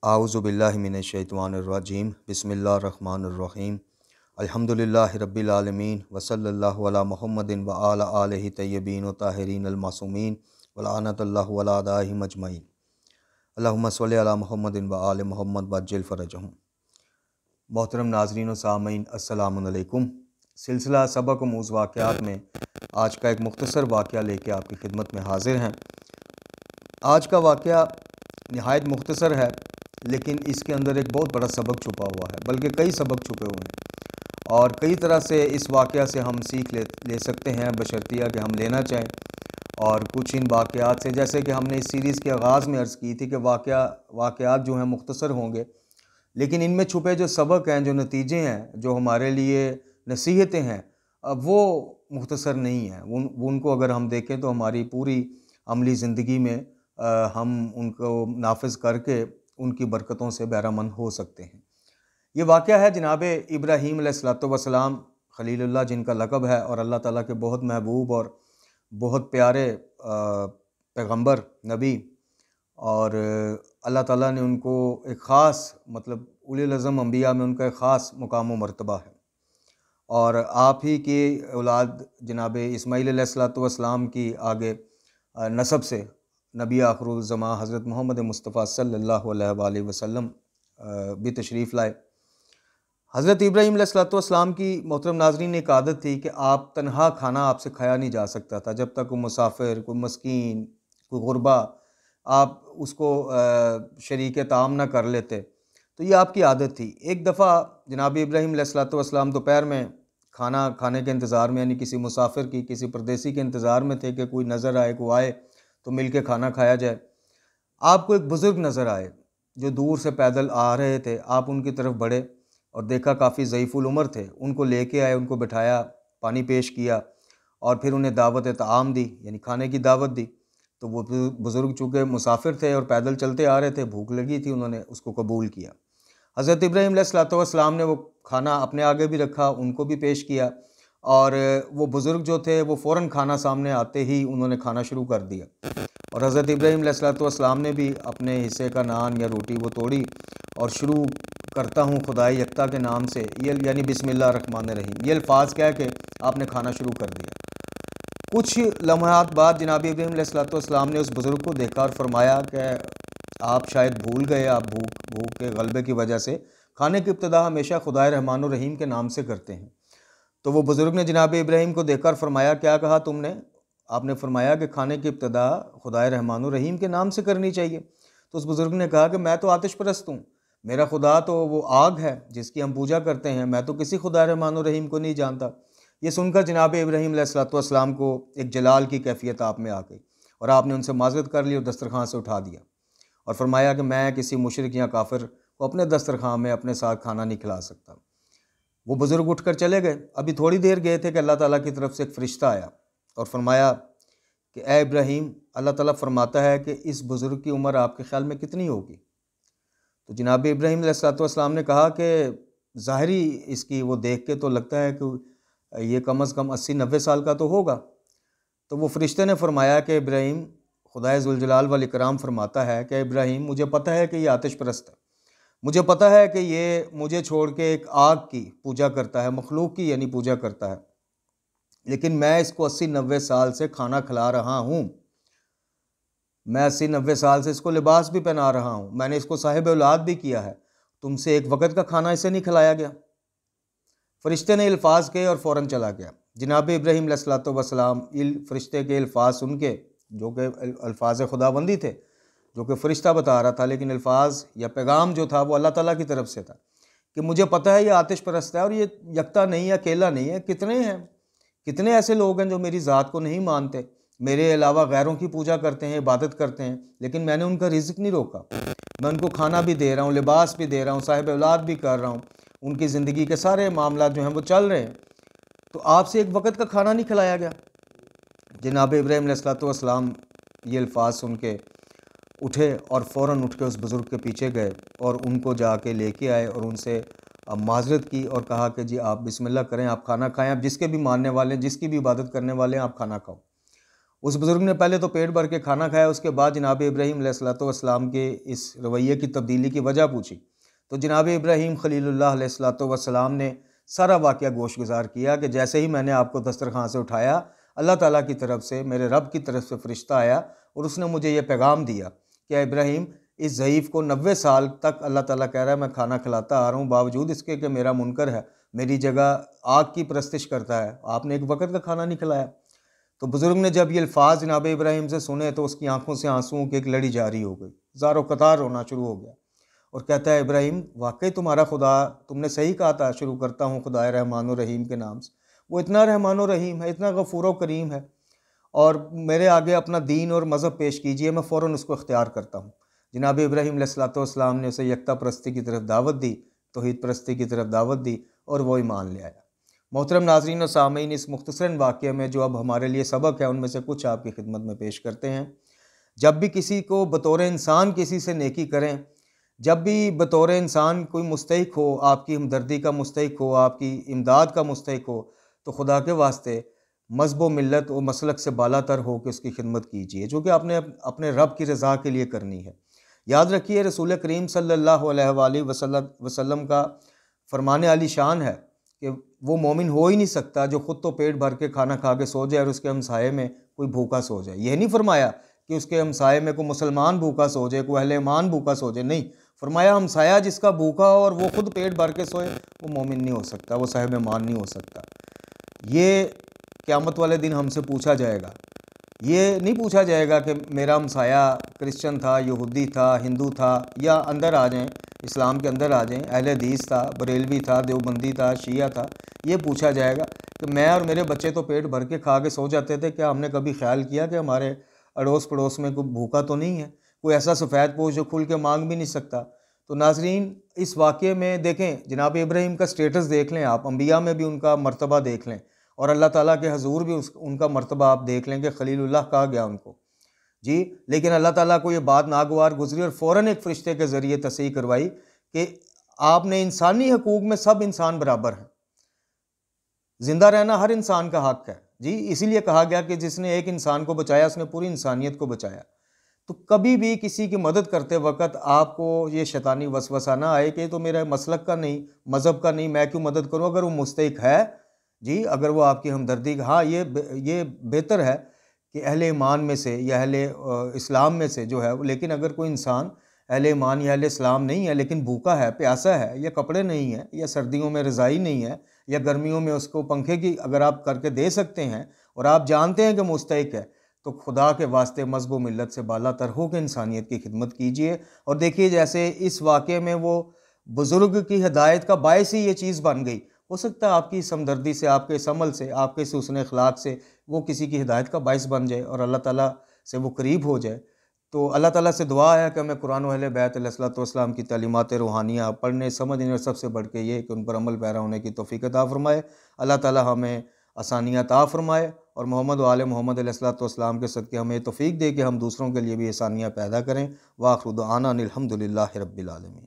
आऊज़ुबिल्लाहि मिनश्शैतानिर्रजीम बिस्मिल्लाहिर्रहमानिर्रहीम अल्हम्दुलिल्लाहि रब्बिल आलमीन व सल्लल्लाहु अला मुहम्मदिन व आला आलिहि तय्यबीन व ताहिरीन अल मासूमीन व लअनतल्लाहु अला अदाइहिम अजमईन अल्लाहुम्मा सल्लि अला मुहम्मदिन व आलि मुहम्मद वअज्जिल फ़रजहुम। मोहतरम नाज़रीन व सामीन अस्सलामु अलैकुम। सिलसिला सबक अमूज़ वाक़यात में आज का एक मुख्तसर वाक़या लेके आपकी खिदमत में हाज़िर हैं। आज का वाक़या निहायत मुख्तसर है, लेकिन इसके अंदर एक बहुत बड़ा सबक छुपा हुआ है, बल्कि कई सबक छुपे हुए हैं और कई तरह से इस वाक़या से हम सीख ले सकते हैं, बशर्तिया कि हम लेना चाहें। और कुछ इन वाक़यात से, जैसे कि हमने इस सीरीज़ के आगाज़ में अर्ज़ की थी कि वाक़यात जो हैं मुख्तसर होंगे, लेकिन इनमें छुपे जो सबक हैं, जो नतीजे हैं, जो हमारे लिए नसीहतें हैं, वो मुख्तसर नहीं हैं। उनको अगर हम देखें तो हमारी पूरी अमली ज़िंदगी में हम उनको नाफिज करके उनकी बरकतों से बहरामंद हो सकते हैं। ये वाक़या है जनाब इब्राहीम अलैहिस्सलातु वस्सलाम खलीलुल्लाह, जिनका लक़ब है, और अल्लाह ताला के बहुत महबूब और बहुत प्यारे पैगंबर नबी, और अल्लाह ताला ने उनको एक ख़ास, मतलब उलिल अज़म अंबिया में उनका एक ख़ास मुकाम व मर्तबा है। और आप ही की औलाद जनाब इस्माईल अलैहिस्सलातु वस्सलाम की आगे नसब से नबी आखिरुल ज़मा हज़रत मोहम्मद मुस्तफ़ा सल्लल्लाहु अलैहि वसल्लम भी तशरीफ़ लाए। हज़रत इब्राहीम अलैहिस्सलातु वस्सलाम की, मोहतरम नाज़रीन, एक आदत थी कि आप तन्हा खाना आपसे खाया नहीं जा सकता था। जब तक कोई मुसाफिर, कोई मस्कीन, कोई गुरबा आप उसको शरीक ताम ना कर लेते, तो ये आपकी आदत थी। एक दफ़ा जनाब इब्राहीम अलैहिस्सलातु वस्सलाम दोपहर में खाना खाने के इंतज़ार में, यानी किसी मुसाफिर की, किसी परदेसी के इंतज़ार में थे कि कोई नज़र आए, कोई आए तो मिल के खाना खाया जाए। आपको एक बुज़ुर्ग नज़र आए जो दूर से पैदल आ रहे थे। आप उनकी तरफ बढ़े और देखा काफ़ी ज़ईफ़ुल उम्र थे। उनको लेके आए, उनको बिठाया, पानी पेश किया और फिर उन्हें दावत ताम दी, यानी खाने की दावत दी। तो वो बुज़ुर्ग चूँकि मुसाफिर थे और पैदल चलते आ रहे थे, भूख लगी थी, उन्होंने उसको कबूल किया। हज़रत इब्राहीम अलैहिस्सलातु वस्सलाम ने वो खाना अपने आगे भी रखा, उनको भी पेश किया, और वो बुज़ुर्ग जो थे वो फ़ौरन खाना सामने आते ही उन्होंने खाना शुरू कर दिया। और हज़रत इब्राहीम अलैहिस्सलातु वस्सलाम ने भी अपने हिस्से का नान या रोटी वो तोड़ी और शुरू करता हूँ खुदाई यकता के नाम से, ये यानी बिस्मिल्लाहिर्रहमानिर्रहीम, ये अल्फाज कह के आपने खाना शुरू कर दिया। कुछ लम्हात बाद जनाब इब्राहीम अलैहिस्सलातु वस्सलाम ने उस बुज़ुर्ग को देखा और फरमाया कि आप शायद भूल गए, आप भूख के गलबे की वजह से खाने की इब्तिदा हमेशा खुदाए रहमान रहीम के नाम से करते हैं। तो वो बुज़ुर्ग ने जनाब इब्राहीम को देखकर फरमाया, क्या कहा तुमने? आपने फरमाया कि खाने की इब्तिदा खुदाए रहमान रहीम के नाम से करनी चाहिए। तो उस बुज़ुर्ग ने कहा कि मैं तो आतिश परस्त हूँ, मेरा खुदा तो वो आग है जिसकी हम पूजा करते हैं, मैं तो किसी खुदाए रहमान रहीम को नहीं जानता। ये सुनकर जनाब इब्राहीम अलैहिस्सलातु वस्सलाम को एक जलाल की कैफियत आप में आ गई और आपने उनसे माज़रत कर ली और दस्तरखान से उठा दिया और फरमाया कि मैं किसी मुशरिक या काफिर को अपने दस्तरखान में अपने साथ खाना नहीं खिला सकता। वो बुज़ुर्ग उठकर चले गए। अभी थोड़ी देर गए थे कि अल्लाह ताला की तरफ से एक फ़रिश्ता आया और फरमाया कि ए इब्राहीम, अल्लाह ताला फरमाता है कि इस बुज़ुर्ग की उम्र आपके ख्याल में कितनी होगी? तो जनाब इब्राहीम अलैहिस्सलातु वस्सलाम ने कहा कि ज़ाहिरी इसकी वो देख के तो लगता है कि ये कम अज़ कम 80-90 साल का तो होगा। तो वो फ़रिश्ते ने फरमाया कि इब्राहीम, खुदाए ज़ुल जलाल वल इकराम फरमाता है कि इब्राहीम, मुझे पता है कि ये आतिश परस्त है, मुझे पता है कि ये मुझे छोड़ के एक आग की पूजा करता है, मखलूक की यानी पूजा करता है, लेकिन मैं इसको 80-90 साल से खाना खिला रहा हूँ, मैं 80-90 साल से इसको लिबास भी पहना रहा हूँ, मैंने इसको साहिब औलाद भी किया है, तुमसे एक वक्त का खाना इसे नहीं खिलाया गया? फ़रिश्ते ने अल्फाज कहे और फ़ौरन चला गया। जनाब इब्राहीम अलैहिस्सलातु वस्सलाम फ़रिश्ते के अल्फाज सुन के, जो कि अल्फाज खुदाबंदी थे, जो कि फ़रिश्ता बता रहा था, लेकिन अल्फाज या पैगाम जो था वो अल्लाह ताला की तरफ से था कि मुझे पता है ये आतिश परस्त है और ये यकता नहीं है, अकेला नहीं है, कितने हैं, कितने ऐसे लोग हैं जो मेरी ज़ात को नहीं मानते, मेरे अलावा गैरों की पूजा करते हैं, इबादत करते हैं, लेकिन मैंने उनका रिज़्क नहीं रोका, मैं उनको खाना भी दे रहा हूँ, लिबास भी दे रहा हूँ, साहिब औलाद भी कर रहा हूँ, उनकी ज़िंदगी के सारे मामला जो हैं वो चल रहे हैं, तो आपसे एक वक्त का खाना नहीं खिलाया गया? जनाब इब्राहीम अलैहिस्सलातु वस्सलाम ये अल्फाज सुन के उठे और फ़ौरन उठ के उस बुज़ुर्ग के पीछे गए और उनको जाके लेके आए और उनसे माज़रत की और कहा कि जी आप बिस्मिल्लाह करें, आप खाना खाएं, आप जिसके भी मानने वाले हैं, जिसकी भी इबादत करने वाले हैं, आप खाना खाओ। उस बुज़ुर्ग ने पहले तो पेट भर के खाना खाया, उसके बाद जनाब इब्राहीम अलैहिस्सलाम के इस रवैये की तब्दीली की वजह पूछी। तो जनाब इब्राहीम खलीलुल्लाह अलैहिस्सलाम ने सारा वाक़या गोश गुजार किया कि जैसे ही मैंने आपको दस्तरखान से उठाया, अल्लाह ताला की तरफ से, मेरे रब की तरफ से फ़रिश्ता आया और उसने मुझे ये पैगाम दिया कि इब्राहीम, इस ज़ईफ़ को 90 साल तक अल्लाह ताला कह रहा है मैं खाना खिलाता आ रहा हूँ, बावजूद इसके कि मेरा मुनकर है, मेरी जगह आग की परस्तिश करता है, आपने एक वक़्त का खाना नहीं खिलाया। तो बुज़ुर्ग ने जब ये अल्फ़ाज़ जनाब इब्राहीम से सुने तो उसकी आंखों से आंसुओं की एक लड़ी जारी हो गई, ज़ारो कतार रोना शुरू हो गया और कहता है, इब्राहीम वाकई तुम्हारा खुदा, तुमने सही कहा था, शुरू करता हूँ खुदाए रहमान और रहीम के नाम से। वो इतना रहमान और रहीम है, इतना गफूर व करीम है, और मेरे आगे अपना दीन और मज़हब पेश कीजिए, मैं फ़ौरन उसको इख्तियार करता हूँ। जनाब इब्राहीम अलैहिस्सलाम ने उसे यकता परस्ती की तरफ दावत दी, तौहीद परस्ती की तरफ दावत दी और वो ईमान ले आया। मोहतरम नाज़रीन और सामीन, इस मुख्तसरन वाक़ये में जो अब हमारे लिए सबक है उनमें से कुछ आपकी खिदमत में पेश करते हैं। जब भी किसी को बतौर इंसान किसी से नेकी करें, जब भी बतौर इंसान कोई मुस्तहिक हो, आपकी हमदर्दी का मुस्तहिक हो, आपकी इमदाद का मुस्तहिक हो, तो खुदा के वास्ते मज़हब व मिल्लत व मसलक से बालातर हो के उसकी खिदमत कीजिए, जो कि आपने अपने रब की रज़ा के लिए करनी है। याद रखिए, रसूल करीम सल्लल्लाहु अलैहि वसल्लम का फरमाने आली शान है कि वो मोमिन हो ही नहीं सकता जो ख़ुद तो पेट भर के खाना खा के सो जाए और उसके हमसाये में कोई भूखा सो जाए। यह नहीं फरमाया कि उसके हमसाये में कोई मुसलमान भूखा सो जाए, कोई अहले ईमान भूखा सो जाए, नहीं, फरमाया हमसाया जिसका भूखा हो और वो खुद पेट भर के सोए, वो मोमिन नहीं हो सकता, वो साहिब ईमान नहीं हो सकता। ये क़यामत वाले दिन हमसे पूछा जाएगा। ये नहीं पूछा जाएगा कि मेरा हमसाया क्रिश्चन था, यहूदी था, हिंदू था, या अंदर आ जाएं, इस्लाम के अंदर आ जाएं, अहले हदीस था, बरेलवी था, देवबंदी था, शिया था। ये पूछा जाएगा कि मैं और मेरे बच्चे तो पेट भर के खा के सो जाते थे, क्या हमने कभी ख्याल किया कि हमारे अड़ोस पड़ोस में कोई भूखा तो नहीं है, कोई ऐसा सफ़ेद पोश जो खुल के मांग भी नहीं सकता। तो नाजरीन, इस वाक़े में देखें, जनाब इब्राहीम का स्टेटस देख लें आप, अंबिया में भी उनका मर्तबा देख लें और अल्लाह ताला के हजूर भी उनका मर्तबा आप देख लें कि खलीलुल्लाह कहा गया उनको जी। लेकिन अल्लाह ताला को ये बात नागवार गुजरी और फ़ौरन एक फ़रिश्ते के ज़रिए तस्हीह करवाई कि आपने इंसानी हकूक़ में सब इंसान बराबर हैं, ज़िंदा रहना हर इंसान का हक़ है जी। इसीलिए कहा गया कि जिसने एक इंसान को बचाया उसने पूरी इंसानियत को बचाया। तो कभी भी किसी की मदद करते वक्त आपको ये शैतानी वसवसा ना आए कि तो मेरा मसलक का नहीं, मज़हब का नहीं, मैं क्यों मदद करूँ। अगर वो मुस्तहिक है जी, अगर वो आपकी हमदर्दी, हाँ, ये बेहतर है कि अहले ईमान में से या अहले इस्लाम में से जो है, लेकिन अगर कोई इंसान अहले ईमान या अहले इस्लाम नहीं है लेकिन भूखा है, प्यासा है, या कपड़े नहीं है, या सर्दियों में रज़ाई नहीं है, या गर्मियों में उसको पंखे की अगर आप करके दे सकते हैं और आप जानते हैं कि मुस्तहिक है, तो खुदा के वास्ते मज़हब व मिल्लत से बालातर हो के इंसानियत की खिदमत कीजिए। और देखिए, जैसे इस वाक़े में वो बुज़ुर्ग की हिदायत का बायस ही ये चीज़ बन गई। हो सकता है आपकी इस हमदर्दी से, आपके इस अमल से, आपके इस हुस्न अखलाक से वो किसी की हिदायत का बायस बन जाए और अल्लाह ताला से वो करीब हो जाए। तो अल्लाह ताला से दुआ है कि हमें कुरान व अहले बैत अलैहिस्सलाम की तालीमात रूहानिया पढ़ने, समझने और सबसे बढ़ के ये कि उन पर अमल पैरा होने की तौफ़ीक़ अता फ़रमाए। अल्लाह ताला हमें आसानियाँ अता फ़रमाए और मोहम्मद व आले मोहम्मद अलैहिस्सलाम के सदक़े हमें तौफ़ीक़ दे कि हम दूसरों के लिए भी आसानियाँ पैदा करें। व आख़िरु दुआना अनिल हम्दुलिल्लाहि रब्बिल आलमीन।